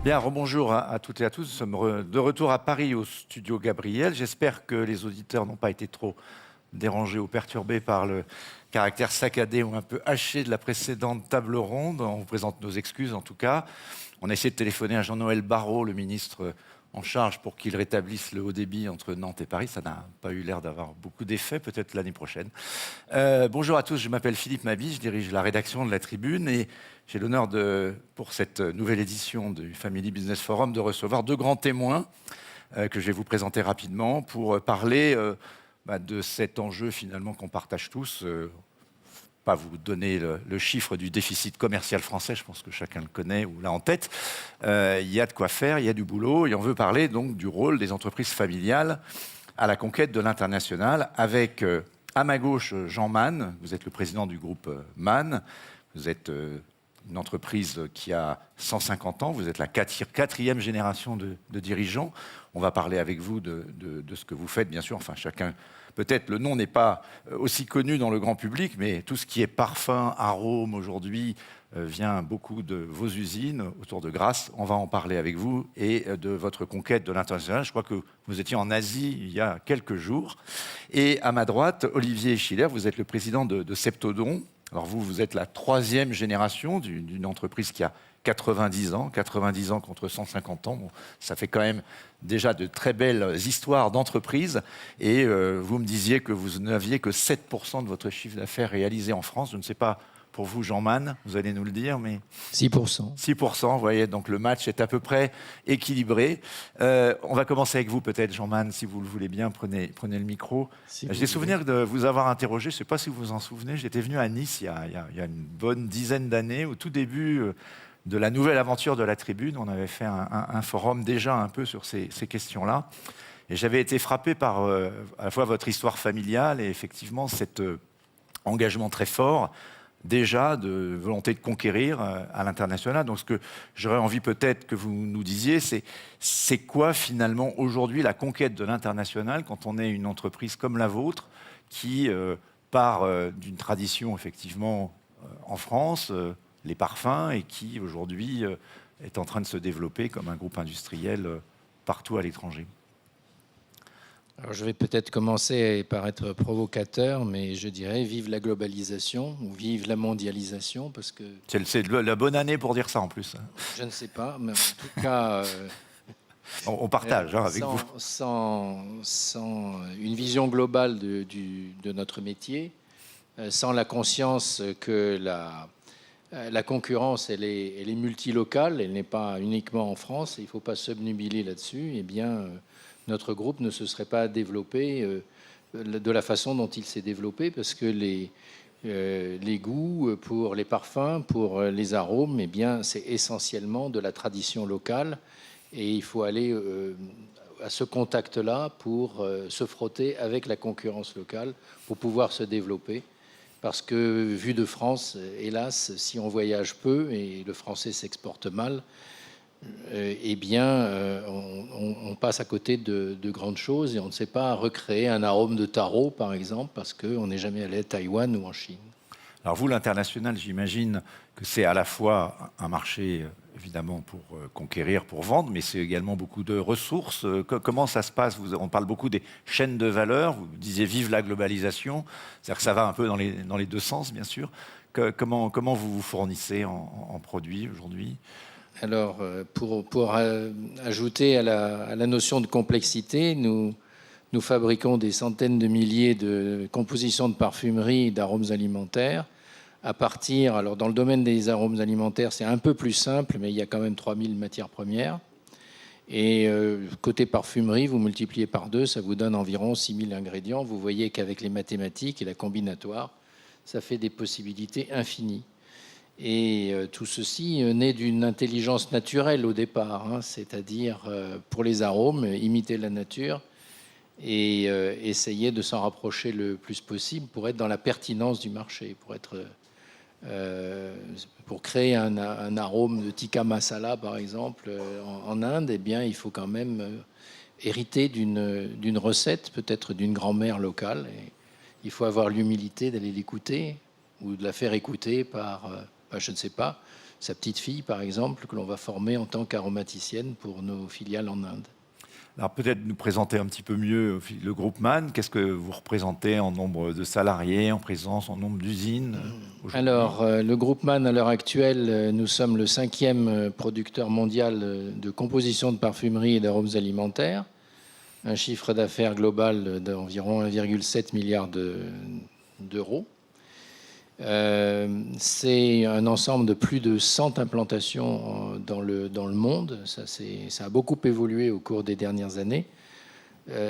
Bien, rebonjour à toutes et à tous. Nous sommes de retour à Paris au studio Gabriel. J'espère que les auditeurs n'ont pas été trop dérangés ou perturbés par le caractère saccadé ou un peu haché de la précédente table ronde. On vous présente nos excuses en tout cas. On a essayé de téléphoner à Jean-Noël Barrot, le ministre en charge, pour qu'il rétablisse le haut débit entre Nantes et Paris. Ça n'a pas eu l'air d'avoir beaucoup d'effet, peut-être l'année prochaine. Bonjour à tous, je m'appelle Philippe Mabi, je dirige la rédaction de La Tribune et j'ai l'honneur pour cette nouvelle édition du Family Business Forum, de recevoir deux grands témoins que je vais vous présenter rapidement pour parler de cet enjeu finalement qu'on partage tous. Pas vous donner le chiffre du déficit commercial français, je pense que chacun le connaît ou l'a en tête. Il y a de quoi faire, il y a du boulot, et on veut parler donc du rôle des entreprises familiales à la conquête de l'international, avec à ma gauche Jean Mann. Vous êtes le président du groupe Mann. Vous êtes une entreprise qui a 150 ans, vous êtes la quatrième génération de dirigeants. On va parler avec vous de ce que vous faites, bien sûr, enfin chacun. Peut-être le nom n'est pas aussi connu dans le grand public, mais tout ce qui est parfum, arôme aujourd'hui vient beaucoup de vos usines autour de Grasse. On va en parler avec vous et de votre conquête de l'international. Je crois que vous étiez en Asie il y a quelques jours. Et à ma droite, Olivier Schiller, vous êtes le président de Septodon. Alors vous êtes la troisième génération d'une entreprise qui a 90 ans contre 150 ans. Bon, ça fait quand même déjà de très belles histoires d'entreprise. Et vous me disiez que vous n'aviez que 7% de votre chiffre d'affaires réalisé en France. Je ne sais pas pour vous, Jean Mann, vous allez nous le dire, mais... 6%. 6%, vous voyez, donc le match est à peu près équilibré. On va commencer avec vous peut-être, Jean Mann, si vous le voulez bien, prenez le micro. J'ai souvenir de vous avoir interrogé, je ne sais pas si vous vous en souvenez, j'étais venu à Nice il y a une bonne dizaine d'années, au tout début de la nouvelle aventure de La Tribune. On avait fait un forum déjà un peu sur ces questions-là. Et j'avais été frappé par à la fois votre histoire familiale et effectivement cet engagement très fort déjà de volonté de conquérir à l'international. Donc ce que j'aurais envie peut-être que vous nous disiez, c'est quoi finalement aujourd'hui la conquête de l'international quand on est une entreprise comme la vôtre qui part d'une tradition effectivement en France, les parfums, et qui aujourd'hui est en train de se développer comme un groupe industriel partout à l'étranger. Alors je vais peut-être commencer par être provocateur, mais je dirais vive la globalisation ou vive la mondialisation, parce que... C'est la bonne année pour dire ça en plus. Je ne sais pas, mais en tout cas... on partage avec vous. Sans une vision globale de notre métier, sans la conscience que la concurrence, elle est multilocale, elle n'est pas uniquement en France, il ne faut pas s'obnubiler là-dessus, eh bien... notre groupe ne se serait pas développé de la façon dont il s'est développé, parce que les goûts pour les parfums, pour les arômes, eh bien, c'est essentiellement de la tradition locale, et il faut aller à ce contact-là pour se frotter avec la concurrence locale pour pouvoir se développer. Parce que, vu de France, hélas, si on voyage peu et le français s'exporte mal, eh bien, on passe à côté de grandes choses et on ne sait pas recréer un arôme de taro, par exemple, parce qu'on n'est jamais allé à Taïwan ou en Chine. Alors vous, l'international, j'imagine que c'est à la fois un marché, évidemment, pour conquérir, pour vendre, mais c'est également beaucoup de ressources. Comment ça se passe? On parle beaucoup des chaînes de valeur. Vous disiez vive la globalisation. C'est-à-dire que ça va un peu dans les deux sens, bien sûr. Comment vous vous fournissez en produits aujourd'hui? Alors, pour ajouter à la notion de complexité, nous fabriquons des centaines de milliers de compositions de parfumerie et d'arômes alimentaires à partir... Alors, dans le domaine des arômes alimentaires, c'est un peu plus simple, mais il y a quand même 3000 matières premières. Et côté parfumerie, vous multipliez par 2, ça vous donne environ 6000 ingrédients. Vous voyez qu'avec les mathématiques et la combinatoire, ça fait des possibilités infinies. Et tout ceci naît d'une intelligence naturelle au départ, c'est-à-dire pour les arômes, imiter la nature et essayer de s'en rapprocher le plus possible pour être dans la pertinence du marché, pour créer un arôme de tikka masala par exemple en Inde. Eh bien, il faut quand même hériter d'une recette, peut-être d'une grand-mère locale. Et il faut avoir l'humilité d'aller l'écouter ou de la faire écouter par je ne sais pas, sa petite fille, par exemple, que l'on va former en tant qu'aromaticienne pour nos filiales en Inde. Alors peut-être nous présenter un petit peu mieux le groupe MAN. Qu'est-ce que vous représentez en nombre de salariés, en présence, en nombre d'usines aujourd'hui ? Alors, le groupe MAN, à l'heure actuelle, nous sommes le 5e producteur mondial de composition de parfumerie et d'arômes alimentaires. Un chiffre d'affaires global d'environ 1,7 milliard d'euros. C'est un ensemble de plus de 100 implantations dans le monde. Ça a beaucoup évolué au cours des dernières années,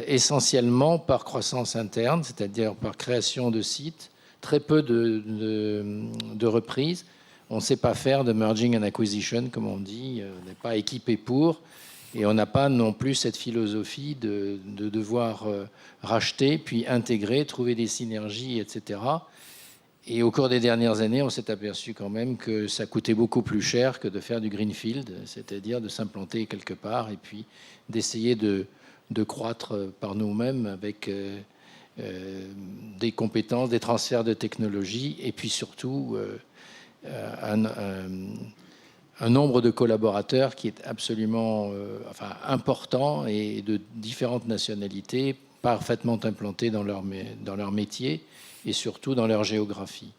essentiellement par croissance interne, c'est-à-dire par création de sites, très peu de reprises. On ne sait pas faire de merging and acquisition, comme on dit, on n'est pas équipé pour, et on n'a pas non plus cette philosophie de devoir racheter, puis intégrer, trouver des synergies, etc. Et au cours des dernières années, on s'est aperçu quand même que ça coûtait beaucoup plus cher que de faire du greenfield, c'est-à-dire de s'implanter quelque part et puis d'essayer de croître par nous-mêmes avec des compétences, des transferts de technologie et puis surtout un nombre de collaborateurs qui est absolument important et de différentes nationalités, parfaitement implantés dans leur métier et surtout dans leur géographie.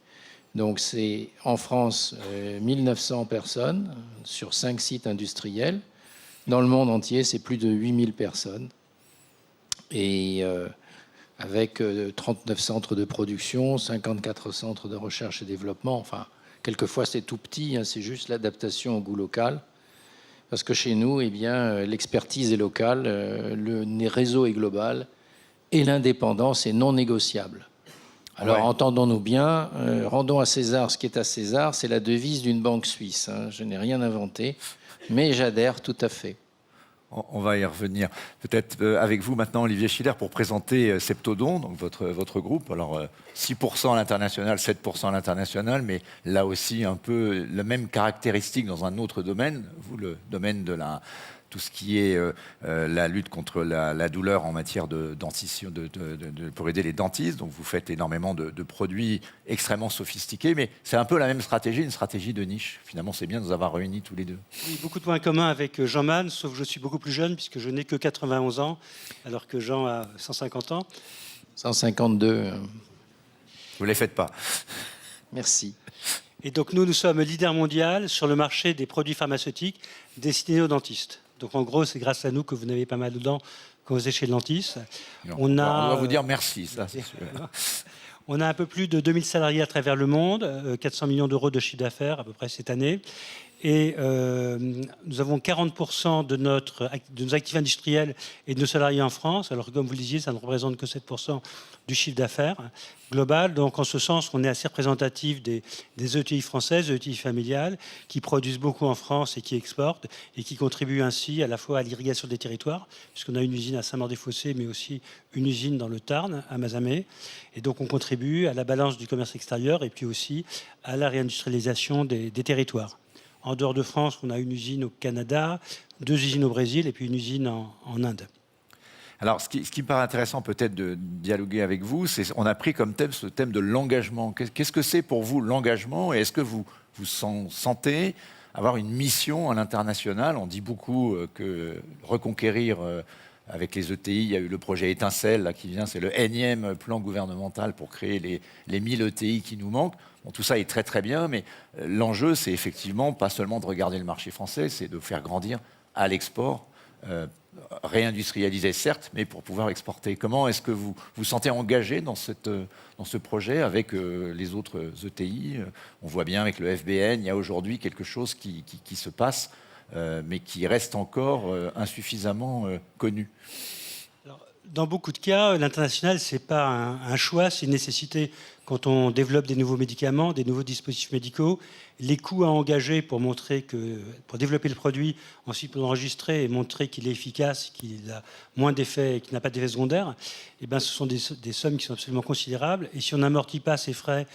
Donc c'est en France 1900 personnes sur 5 sites industriels. Dans le monde entier, c'est plus de 8000 personnes. Et avec 39 centres de production, 54 centres de recherche et développement. Enfin, quelquefois c'est tout petit, hein, c'est juste l'adaptation au goût local. Parce que chez nous, eh bien, l'expertise est locale, le réseau est global et l'indépendance est non négociable. Alors, ouais. Entendons-nous bien, rendons à César ce qui est à César, c'est la devise d'une banque suisse. Hein. Je n'ai rien inventé, mais j'adhère tout à fait. On va y revenir. Peut-être avec vous maintenant, Olivier Schiller, pour présenter Septodon, donc votre groupe. Alors, 6% à l'international, 7% à l'international, mais là aussi un peu la même caractéristique dans un autre domaine, vous, le domaine de tout ce qui est la lutte contre la douleur en matière de dentition, pour aider les dentistes. Donc vous faites énormément de produits extrêmement sophistiqués, mais c'est un peu la même stratégie, une stratégie de niche. Finalement, c'est bien de nous avoir réunis tous les deux. Oui, beaucoup de points communs avec Jean Mann, sauf que je suis beaucoup plus jeune, puisque je n'ai que 91 ans, alors que Jean a 150 ans. 152. Vous ne les faites pas. Merci. Et donc nous sommes leader mondial sur le marché des produits pharmaceutiques destinés aux dentistes. Donc en gros, c'est grâce à nous que vous n'avez pas mal de dents quand vous êtes chez le dentiste. On va vous dire merci, ça c'est sûr. On a un peu plus de 2000 salariés à travers le monde, 400 millions d'euros de chiffre d'affaires à peu près cette année. Et nous avons 40% de nos actifs industriels et de nos salariés en France. Alors que, comme vous le disiez, ça ne représente que 7% du chiffre d'affaires global. Donc en ce sens, on est assez représentatif des ETI françaises, des ETI familiales, qui produisent beaucoup en France et qui exportent, et qui contribuent ainsi à la fois à l'irrigation des territoires, puisqu'on a une usine à Saint-Maur-des-Fossés, mais aussi une usine dans le Tarn, à Mazamet. Et donc on contribue à la balance du commerce extérieur et puis aussi à la réindustrialisation des territoires. En dehors de France, on a une usine au Canada, 2 usines au Brésil et puis une usine en Inde. Alors, ce qui me paraît intéressant peut-être de dialoguer avec vous, c'est qu'on a pris comme thème ce thème de l'engagement. Qu'est-ce que c'est pour vous l'engagement et est-ce que vous sentez avoir une mission à l'international? On dit beaucoup que reconquérir avec les ETI, il y a eu le projet Étincelle là, qui vient, c'est le énième plan gouvernemental pour créer les 1000 ETI qui nous manquent. Bon, tout ça est très très bien, mais l'enjeu, c'est effectivement pas seulement de regarder le marché français, c'est de faire grandir à l'export, réindustrialiser certes, mais pour pouvoir exporter. Comment est-ce que vous vous sentez engagé dans ce projet avec les autres ETI? On voit bien avec le FBN, il y a aujourd'hui quelque chose qui se passe, mais qui reste encore insuffisamment connu. Dans beaucoup de cas, l'international, ce n'est pas un choix, c'est une nécessité. Quand on développe des nouveaux médicaments, des nouveaux dispositifs médicaux, les coûts à engager pour développer le produit, ensuite pour l'enregistrer et montrer qu'il est efficace, qu'il a moins d'effets, qu'il n'a pas d'effets secondaires, eh ben, ce sont des sommes qui sont absolument considérables. Et si on n'amortit pas ces frais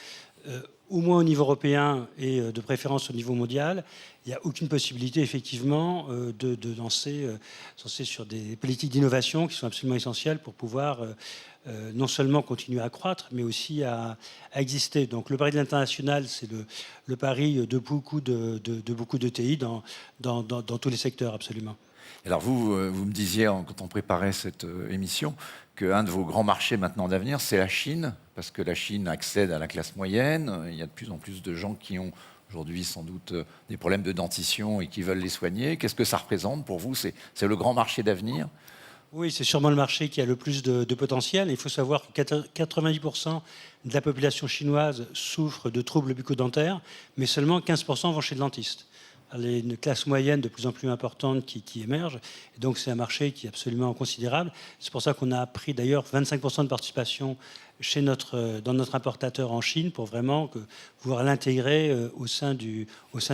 au moins au niveau européen et de préférence au niveau mondial, il n'y a aucune possibilité effectivement de lancer sur des politiques d'innovation qui sont absolument essentielles pour pouvoir non seulement continuer à croître, mais aussi à exister. Donc le pari de l'international, c'est le pari de beaucoup de TI dans tous les secteurs absolument. Alors vous me disiez, quand on préparait cette émission, qu'un de vos grands marchés maintenant d'avenir, c'est la Chine, parce que la Chine accède à la classe moyenne. Il y a de plus en plus de gens qui ont aujourd'hui sans doute des problèmes de dentition et qui veulent les soigner. Qu'est-ce que ça représente pour vous? C'est le grand marché d'avenir? Oui, c'est sûrement le marché qui a le plus de potentiel. Il faut savoir que 90% de la population chinoise souffre de troubles bucco-dentaires, mais seulement 15% vont chez le dentiste. Il y a une classe moyenne de plus en plus importante qui émerge. Et donc, c'est un marché qui est absolument considérable. C'est pour ça qu'on a pris d'ailleurs 25% de participation dans notre importateur en Chine pour vraiment pouvoir l'intégrer au sein du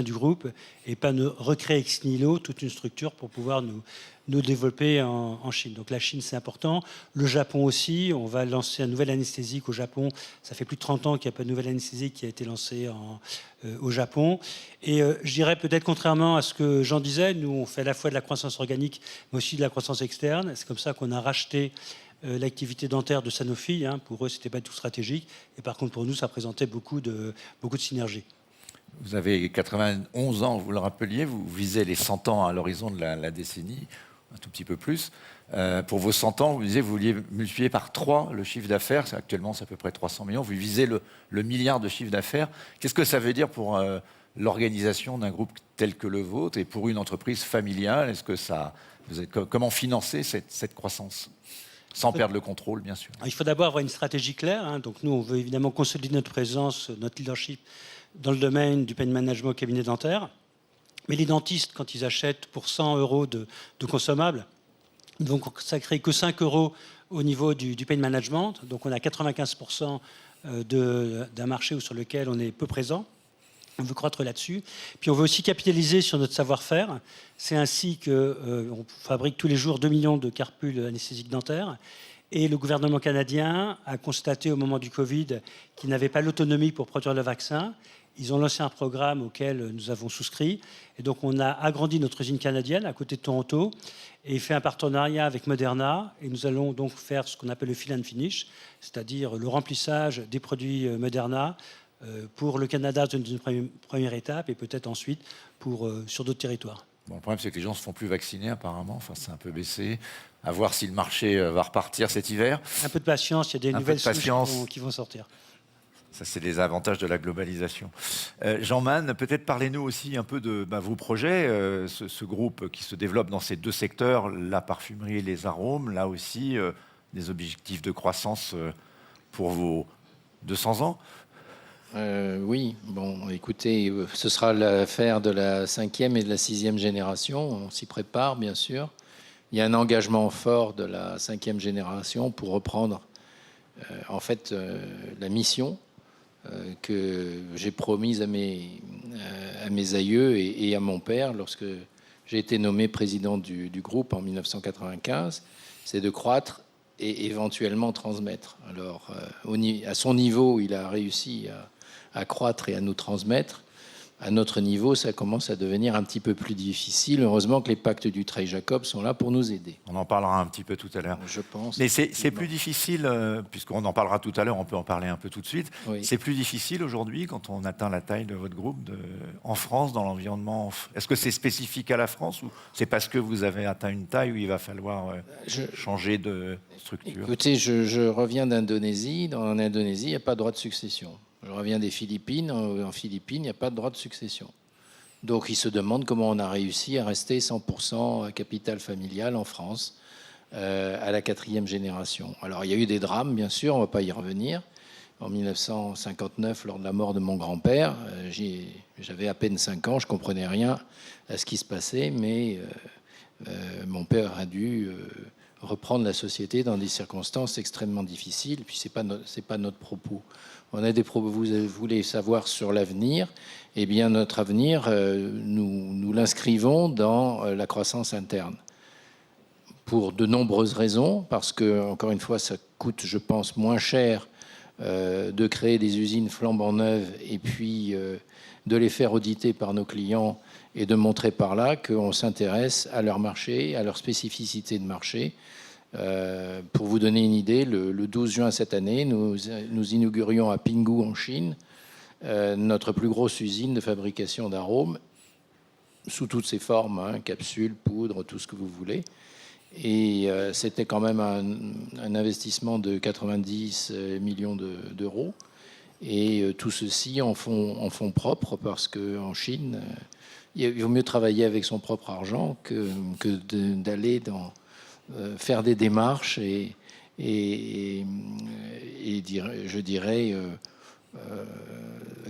groupe et pas recréer ex nihilo toute une structure pour pouvoir nous développer en Chine. Donc la Chine, c'est important. Le Japon aussi. On va lancer un nouvel anesthésique au Japon. Ça fait plus de 30 ans qu'il n'y a pas de nouvelle anesthésique qui a été lancée au Japon. Et je dirais peut-être contrairement à ce que Jean disait, nous, on fait à la fois de la croissance organique, mais aussi de la croissance externe. C'est comme ça qu'on a racheté l'activité dentaire de Sanofi. Pour eux, ce n'était pas tout stratégique. Et par contre, pour nous, ça présentait beaucoup de synergie. Vous avez 91 ans, vous le rappeliez, vous visez les 100 ans à l'horizon de la décennie, un tout petit peu plus. Pour vos 100 ans, vous disiez que vous vouliez multiplier par 3 le chiffre d'affaires. Actuellement, c'est à peu près 300 millions. Vous visez le milliard de chiffre d'affaires. Qu'est-ce que ça veut dire pour l'organisation d'un groupe tel que le vôtre et pour une entreprise familiale? Comment financer cette croissance sans perdre le contrôle, bien sûr? Il faut d'abord avoir une stratégie claire. Donc nous, on veut évidemment consolider notre présence, notre leadership dans le domaine du pain management au cabinet dentaire. Mais les dentistes, quand ils achètent pour 100 euros de consommables, ils ne vont consacrer que 5 euros au niveau du pain management. Donc on a 95% d'un marché sur lequel on est peu présent. On veut croître là-dessus. Puis on veut aussi capitaliser sur notre savoir-faire. C'est ainsi qu'on fabrique tous les jours 2 millions de carpules anesthésiques dentaires. Et le gouvernement canadien a constaté au moment du Covid qu'il n'avait pas l'autonomie pour produire le vaccin. Ils ont lancé un programme auquel nous avons souscrit. Et donc on a agrandi notre usine canadienne à côté de Toronto et fait un partenariat avec Moderna. Et nous allons donc faire ce qu'on appelle le fill and finish, c'est-à-dire le remplissage des produits Moderna pour le Canada dans une première étape et peut-être ensuite sur d'autres territoires. Bon, le problème, c'est que les gens ne se font plus vacciner, apparemment. Enfin, c'est un peu baissé. À voir si le marché va repartir cet hiver. Un peu de patience, il y a des nouvelles souches qui vont sortir. Ça, c'est les avantages de la globalisation. Jean Mann, peut-être parlez-nous aussi un peu de vos projets, ce groupe qui se développe dans ces deux secteurs, la parfumerie et les arômes. Là aussi, des objectifs de croissance pour vos 200 ans. Oui, bon, écoutez, ce sera l'affaire de la 5e et de la 6e génération. On s'y prépare, bien sûr. Il y a un engagement fort de la 5e génération pour reprendre, la mission que j'ai promise à mes aïeux et à mon père lorsque j'ai été nommé président du groupe en 1995, c'est de croître et éventuellement transmettre. Alors, à son niveau, il a réussi à croître et à nous transmettre. À notre niveau, ça commence à devenir un petit peu plus difficile. Heureusement que les pactes du Trey Jacob sont là pour nous aider. On en parlera un petit peu tout à l'heure. Je pense. Mais c'est plus difficile, puisqu'on en parlera tout à l'heure, on peut en parler un peu tout de suite. Oui. C'est plus difficile aujourd'hui, quand on atteint la taille de votre groupe, en France, dans l'environnement. Est-ce que c'est spécifique à la France ou c'est parce que vous avez atteint une taille où il va falloir changer de structure? Écoutez, je reviens d'Indonésie. En Indonésie, il n'y a pas de droit de succession. Je reviens des Philippines. En Philippines, il n'y a pas de droit de succession. Donc, ils se demandent comment on a réussi à rester 100% capital familial en France à la 4e génération. Alors, il y a eu des drames, bien sûr, on ne va pas y revenir. En 1959, lors de la mort de mon grand-père, j'avais à peine 5 ans, je ne comprenais rien à ce qui se passait, mais mon père a dû reprendre la société dans des circonstances extrêmement difficiles. Puis, ce n'est pas notre propos. On a des propos, vous voulez savoir sur l'avenir. Eh bien, notre avenir, nous l'inscrivons dans la croissance interne. Pour de nombreuses raisons, parce que, encore une fois, ça coûte, je pense, moins cher de créer des usines flambant neuves et puis de les faire auditer par nos clients et de montrer par là qu'on s'intéresse à leur marché, à leur spécificité de marché. Pour vous donner une idée, le 12 juin cette année, nous inaugurions à Pinghu en Chine notre plus grosse usine de fabrication d'arômes sous toutes ses formes, hein, capsules, poudres, tout ce que vous voulez. Et c'était quand même un investissement de 90 millions d'euros. Et tout ceci en fonds propres, parce qu'en Chine, il vaut mieux travailler avec son propre argent que d'aller faire des démarches et je dirais,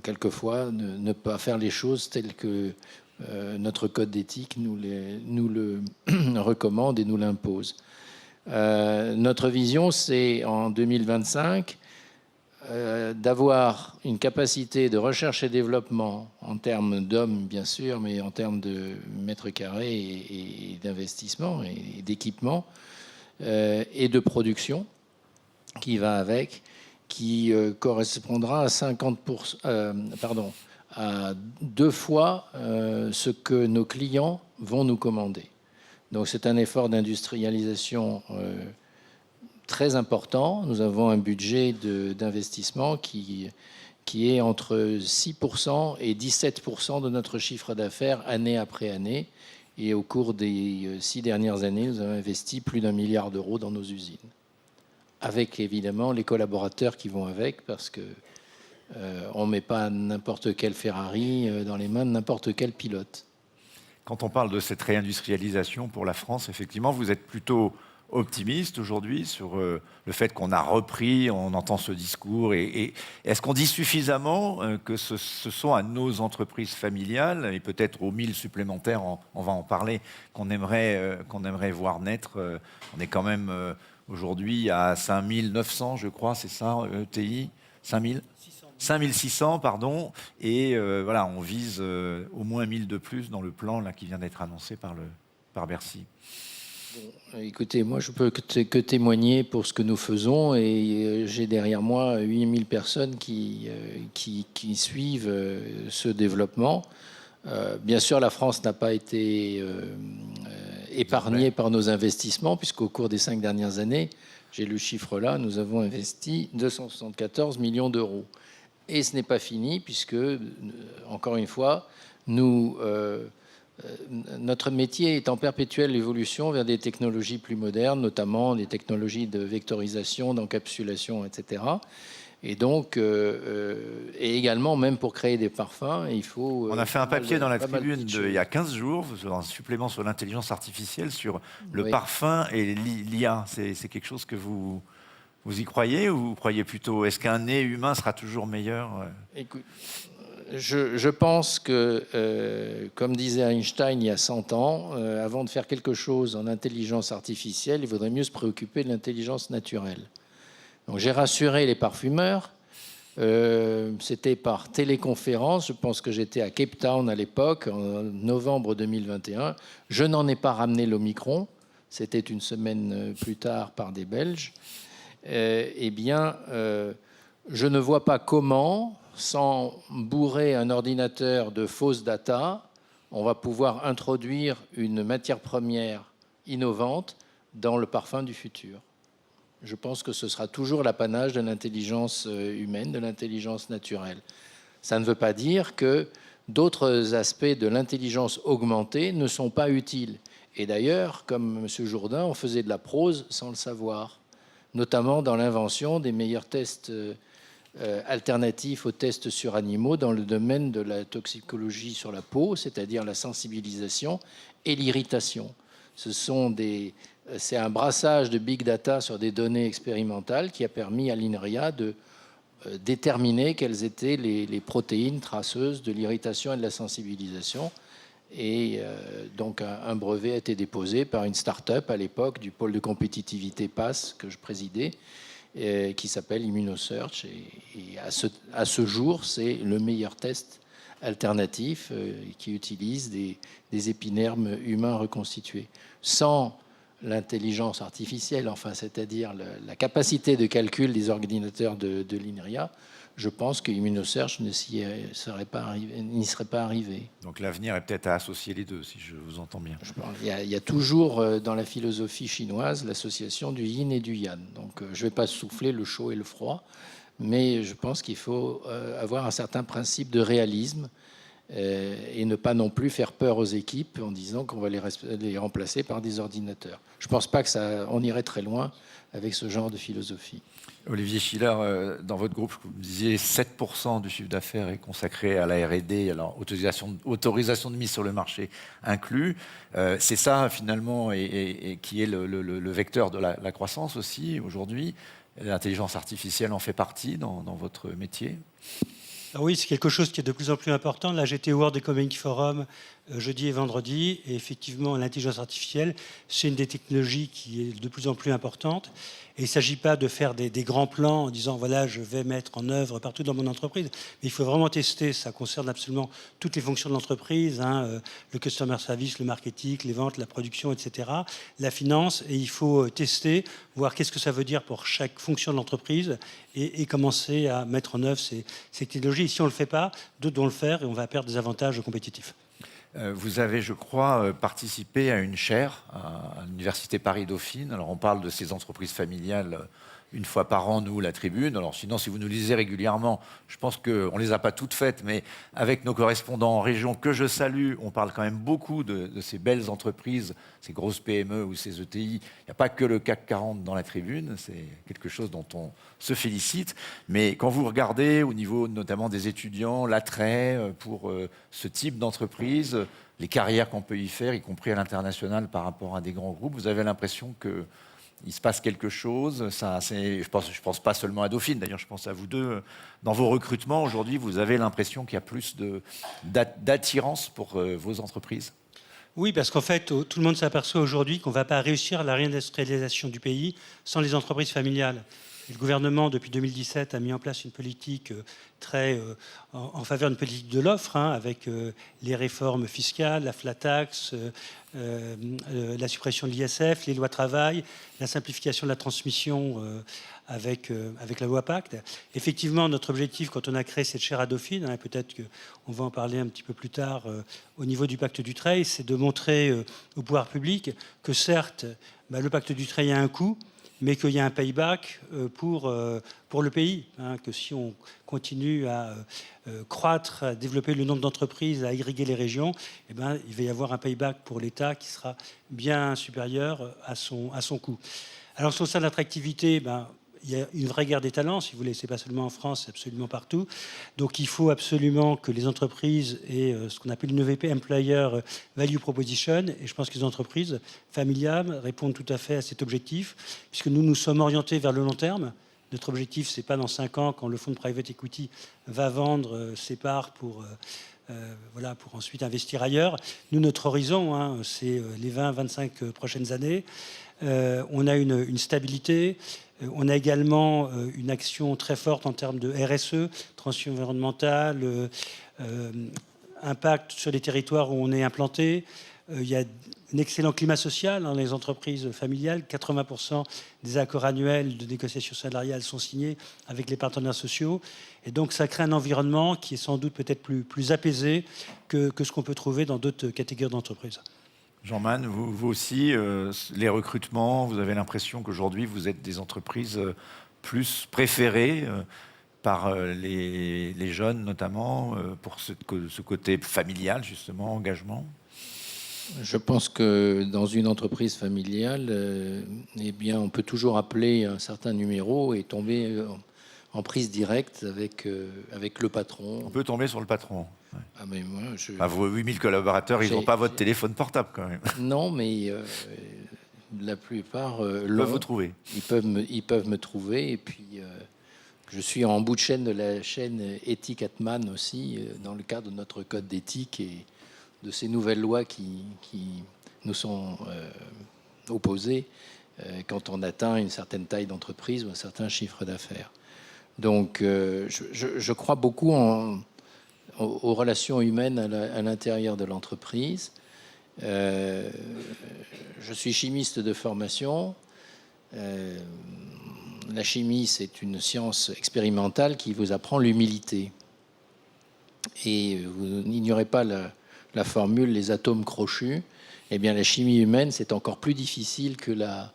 quelquefois, ne pas faire les choses telles que notre code d'éthique nous le recommande et nous l'impose. Notre vision, c'est en 2025 d'avoir une capacité de recherche et développement en termes d'hommes, bien sûr, mais en termes de mètres carrés et d'investissement et d'équipement et de production qui va avec, qui correspondra à 50%, à 2 fois ce que nos clients vont nous commander. Donc c'est un effort d'industrialisation très important. Nous avons un budget d'investissement qui est entre 6% et 17% de notre chiffre d'affaires année après année. Et au cours des 6 dernières années, nous avons investi plus d'1 milliard d'euros dans nos usines. Avec évidemment les collaborateurs qui vont avec, parce que on ne met pas n'importe quel Ferrari dans les mains de n'importe quel pilote. Quand on parle de cette réindustrialisation pour la France, effectivement, vous êtes plutôt optimiste aujourd'hui sur le fait qu'on a repris, on entend ce discours, et est-ce qu'on dit suffisamment que ce sont à nos entreprises familiales, et peut-être aux 1000 supplémentaires, on va en parler, qu'on aimerait voir naître. On est quand même aujourd'hui à 5900, je crois, c'est ça, ETI 5600, pardon, et voilà, on vise au moins 1000 de plus dans le plan là, qui vient d'être annoncé par Bercy. Bon, écoutez, moi je peux que témoigner pour ce que nous faisons, et j'ai derrière moi 8000 personnes qui suivent ce développement. Bien sûr, la France n'a pas été épargnée par nos investissements, puisqu'au cours des 5 dernières années, j'ai le chiffre là, nous avons investi 274 millions d'euros. Et ce n'est pas fini, puisque, encore une fois, notre métier est en perpétuelle évolution vers des technologies plus modernes, notamment des technologies de vectorisation, d'encapsulation, etc. Et donc, et également, même pour créer des parfums, il faut... On a fait un papier dans la tribune il y a 15 jours, un supplément sur l'intelligence artificielle, sur le parfum et l'IA. C'est quelque chose que vous y croyez, ou vous croyez plutôt... Est-ce qu'un nez humain sera toujours meilleur? Écoute, je pense que, comme disait Einstein il y a 100 ans, avant de faire quelque chose en intelligence artificielle, il vaudrait mieux se préoccuper de l'intelligence naturelle. Donc j'ai rassuré les parfumeurs. C'était par téléconférence. Je pense que j'étais à Cape Town à l'époque, en novembre 2021. Je n'en ai pas ramené l'Omicron. C'était une semaine plus tard par des Belges. Eh bien, je ne vois pas comment, sans bourrer un ordinateur de fausses data, on va pouvoir introduire une matière première innovante dans le parfum du futur. Je pense que ce sera toujours l'apanage de l'intelligence humaine, de l'intelligence naturelle. Ça ne veut pas dire que d'autres aspects de l'intelligence augmentée ne sont pas utiles. Et d'ailleurs, comme M. Jourdain, on faisait de la prose sans le savoir, notamment dans l'invention des meilleurs tests alternatifs aux tests sur animaux dans le domaine de la toxicologie sur la peau, c'est-à-dire la sensibilisation et l'irritation. C'est un brassage de big data sur des données expérimentales qui a permis à l'INRIA de déterminer quelles étaient les protéines traceuses de l'irritation et de la sensibilisation. Et donc un brevet a été déposé par une start-up à l'époque du pôle de compétitivité PASS que je présidais, qui s'appelle Immunosearch. Et à ce jour, c'est le meilleur test alternatif qui utilise des épidermes humains reconstitués. Sans l'intelligence artificielle, enfin, c'est-à-dire la capacité de calcul des ordinateurs de l'INRIA, je pense que Immunosearch n'y serait pas arrivé. Donc l'avenir est peut-être à associer les deux, si je vous entends bien. Il y a toujours dans la philosophie chinoise l'association du yin et du yang. Donc je ne vais pas souffler le chaud et le froid, mais je pense qu'il faut avoir un certain principe de réalisme et ne pas non plus faire peur aux équipes en disant qu'on va les remplacer par des ordinateurs. Je ne pense pas qu'on irait très loin avec ce genre de philosophie. Olivier Schiller, dans votre groupe, vous me disiez 7% du chiffre d'affaires est consacré à la R&D, alors autorisation de mise sur le marché inclus. C'est ça finalement et qui est le vecteur de la croissance aussi aujourd'hui. L'intelligence artificielle en fait partie dans votre métier? Alors oui, c'est quelque chose qui est de plus en plus important. Là, j'étais au World Economic Forum jeudi et vendredi, et effectivement, l'intelligence artificielle, c'est une des technologies qui est de plus en plus importante. Et il ne s'agit pas de faire des grands plans en disant, voilà, je vais mettre en œuvre partout dans mon entreprise. Mais il faut vraiment tester. Ça concerne absolument toutes les fonctions de l'entreprise, le customer service, le marketing, les ventes, la production, etc., la finance. Et il faut tester, voir qu'est-ce que ça veut dire pour chaque fonction de l'entreprise et commencer à mettre en œuvre ces technologies. Et si on ne le fait pas, d'autres vont le faire et on va perdre des avantages compétitifs. Vous avez, je crois, participé à une chaire à l'Université Paris-Dauphine. Alors, on parle de ces entreprises familiales une fois par an, nous, la Tribune. Alors, sinon, si vous nous lisez régulièrement, je pense qu'on ne les a pas toutes faites, mais avec nos correspondants en région, que je salue, on parle quand même beaucoup de ces belles entreprises, ces grosses PME ou ces ETI. Il n'y a pas que le CAC 40 dans la Tribune, c'est quelque chose dont on se félicite. Mais quand vous regardez au niveau notamment des étudiants, l'attrait pour ce type d'entreprise, les carrières qu'on peut y faire, y compris à l'international par rapport à des grands groupes, vous avez l'impression que il se passe quelque chose. Je pense pas seulement à Dauphine, d'ailleurs, je pense à vous deux. Dans vos recrutements, aujourd'hui, vous avez l'impression qu'il y a plus d'attirance pour vos entreprises? Oui, parce qu'en fait, tout le monde s'aperçoit aujourd'hui qu'on ne va pas réussir la réindustrialisation du pays sans les entreprises familiales. Et le gouvernement, depuis 2017, a mis en place une politique très en faveur d'une politique de l'offre, avec les réformes fiscales, la flat tax, la suppression de l'ISF, les lois travail, la simplification de la transmission avec la loi Pacte. Effectivement, notre objectif, quand on a créé cette chaire à Dauphine, peut-être qu'on va en parler un petit peu plus tard au niveau du Pacte Dutreil, c'est de montrer au pouvoir public que certes, le Pacte Dutreil a un coût, mais qu'il y a un payback pour le pays, que si on continue à croître, à développer le nombre d'entreprises, à irriguer les régions, il va y avoir un payback pour l'État qui sera bien supérieur à son coût. Alors sur ça, l'attractivité, il y a une vraie guerre des talents, si vous voulez, c'est pas seulement en France, c'est absolument partout. Donc il faut absolument que les entreprises aient ce qu'on appelle une EVP, Employer Value Proposition, et je pense que les entreprises familiales répondent tout à fait à cet objectif, puisque nous sommes orientés vers le long terme. Notre objectif, c'est pas dans 5 ans, quand le fonds de private equity va vendre ses parts pour ensuite investir ailleurs. Nous, notre horizon, c'est les 20-25 prochaines années. On a une stabilité. On a également une action très forte en termes de RSE, transition environnementale, impact sur les territoires où on est implanté. Il y a un excellent climat social dans les entreprises familiales. 80% des accords annuels de négociation salariale sont signés avec les partenaires sociaux. Et donc, ça crée un environnement qui est sans doute peut-être plus apaisé que ce qu'on peut trouver dans d'autres catégories d'entreprises. Jean-Man, vous aussi, les recrutements, vous avez l'impression qu'aujourd'hui, vous êtes des entreprises plus préférées par les jeunes, notamment, pour ce côté familial, justement, engagement? Je pense que dans une entreprise familiale, on peut toujours appeler un certain numéro et tomber en prise directe avec le patron. On peut tomber sur le patron. Ouais. Ah, mais moi, vos 8000 collaborateurs, ils n'ont pas votre téléphone portable quand même. Non, mais la plupart ils peuvent vous trouver. Ils peuvent me trouver. Et puis, je suis en bout de chaîne de la chaîne Éthique Atman aussi, dans le cadre de notre code d'éthique et de ces nouvelles lois qui nous sont opposées quand on atteint une certaine taille d'entreprise ou un certain chiffre d'affaires. Donc, je crois beaucoup aux relations humaines à l'intérieur de l'entreprise. Je suis chimiste de formation. La chimie, c'est une science expérimentale qui vous apprend l'humilité. Et vous n'ignorez pas la formule les atomes crochus. Eh bien, la chimie humaine, c'est encore plus difficile que la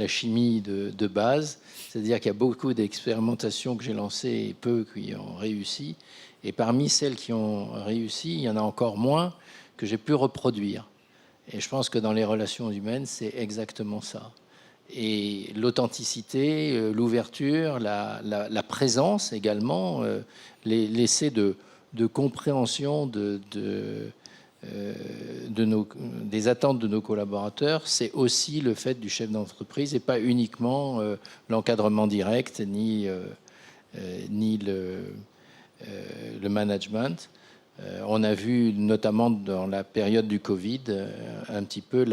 chimie de base. C'est-à-dire qu'il y a beaucoup d'expérimentations que j'ai lancées et peu qui ont réussi. Et parmi celles qui ont réussi, il y en a encore moins que j'ai pu reproduire. Et je pense que dans les relations humaines, c'est exactement ça. Et l'authenticité, l'ouverture, la présence également, l'essai de compréhension des attentes de nos collaborateurs, c'est aussi le fait du chef d'entreprise et pas uniquement l'encadrement direct ni le management. On a vu notamment dans la période du Covid un petit peu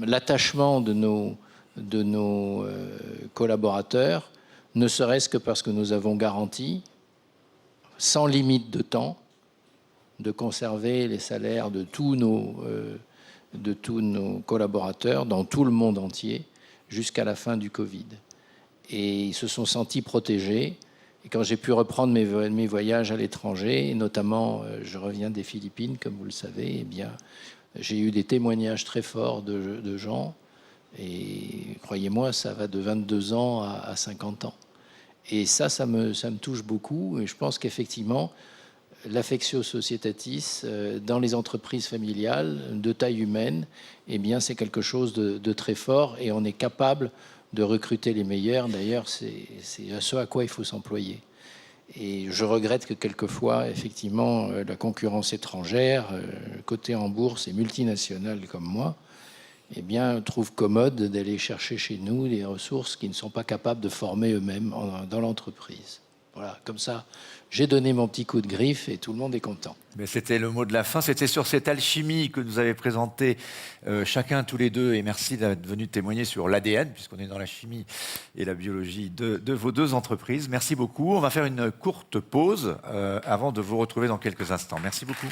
l'attachement de nos collaborateurs, ne serait-ce que parce que nous avons garanti, sans limite de temps, de conserver les salaires de tous nos collaborateurs dans tout le monde entier jusqu'à la fin du Covid. Et ils se sont sentis protégés. Et quand j'ai pu reprendre mes voyages à l'étranger, et notamment je reviens des Philippines, comme vous le savez, eh bien, j'ai eu des témoignages très forts de gens. Et croyez-moi, ça va de 22 ans à 50 ans. Et ça me touche beaucoup. Et je pense qu'effectivement, l'affectio societatis dans les entreprises familiales de taille humaine, eh bien, c'est quelque chose de très fort et on est capable de recruter les meilleurs. D'ailleurs, c'est à ce à quoi il faut s'employer. Et je regrette que quelquefois, effectivement, la concurrence étrangère, cotée en bourse et multinationale comme moi, eh bien, trouve commode d'aller chercher chez nous des ressources qu'ils ne sont pas capables de former eux-mêmes dans l'entreprise. Voilà, comme ça, j'ai donné mon petit coup de griffe et tout le monde est content. Mais c'était le mot de la fin. C'était sur cette alchimie que nous avez présenté chacun, tous les deux. Et merci d'être venu témoigner sur l'ADN, puisqu'on est dans la chimie et la biologie de vos deux entreprises. Merci beaucoup. On va faire une courte pause avant de vous retrouver dans quelques instants. Merci beaucoup.